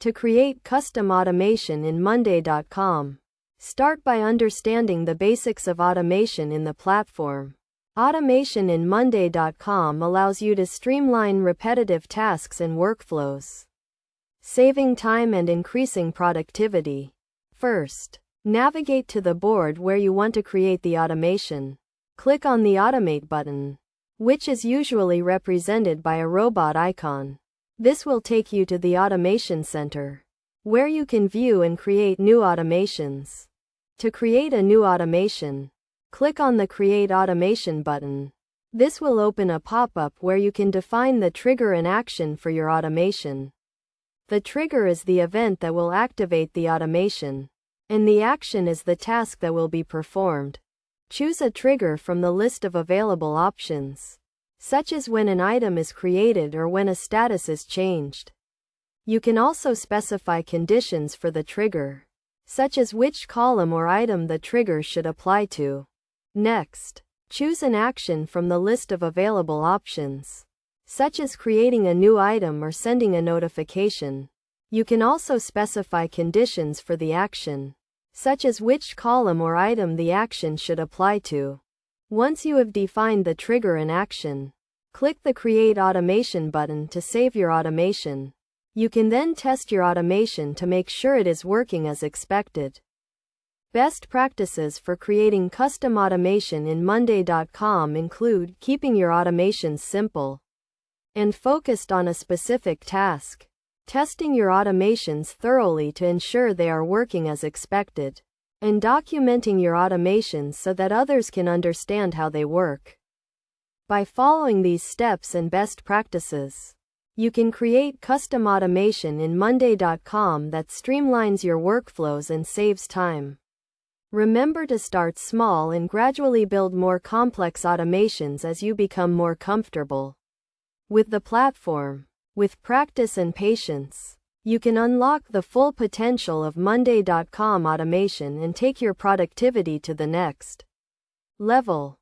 To create custom automation in Monday.com, start by understanding the basics of automation in the platform. Automation in Monday.com allows you to streamline repetitive tasks and workflows, saving time and increasing productivity. First, navigate to the board where you want to create the automation. Click on the Automate button, which is usually represented by a robot icon. This will take you to the Automation Center, where you can view and create new automations. To create a new automation, click on the Create Automation button. This will open a pop-up where you can define the trigger and action for your automation. The trigger is the event that will activate the automation, and the action is the task that will be performed. Choose a trigger from the list of available options, such as when an item is created or when a status is changed. You can also specify conditions for the trigger, such as which column or item the trigger should apply to. Next, choose an action from the list of available options, such as creating a new item or sending a notification. You can also specify conditions for the action, such as which column or item the action should apply to. Once you have defined the trigger and action, click the Create Automation button to save your automation. You can then test your automation to make sure it is working as expected. Best practices for creating custom automation in Monday.com include keeping your automations simple and focused on a specific task, testing your automations thoroughly to ensure they are working as expected, and documenting your automations so that others can understand how they work. By following these steps and best practices, you can create custom automation in Monday.com that streamlines your workflows and saves time. Remember to start small and gradually build more complex automations as you become more comfortable with the platform. With practice and patience, you can unlock the full potential of Monday.com automation and take your productivity to the next level.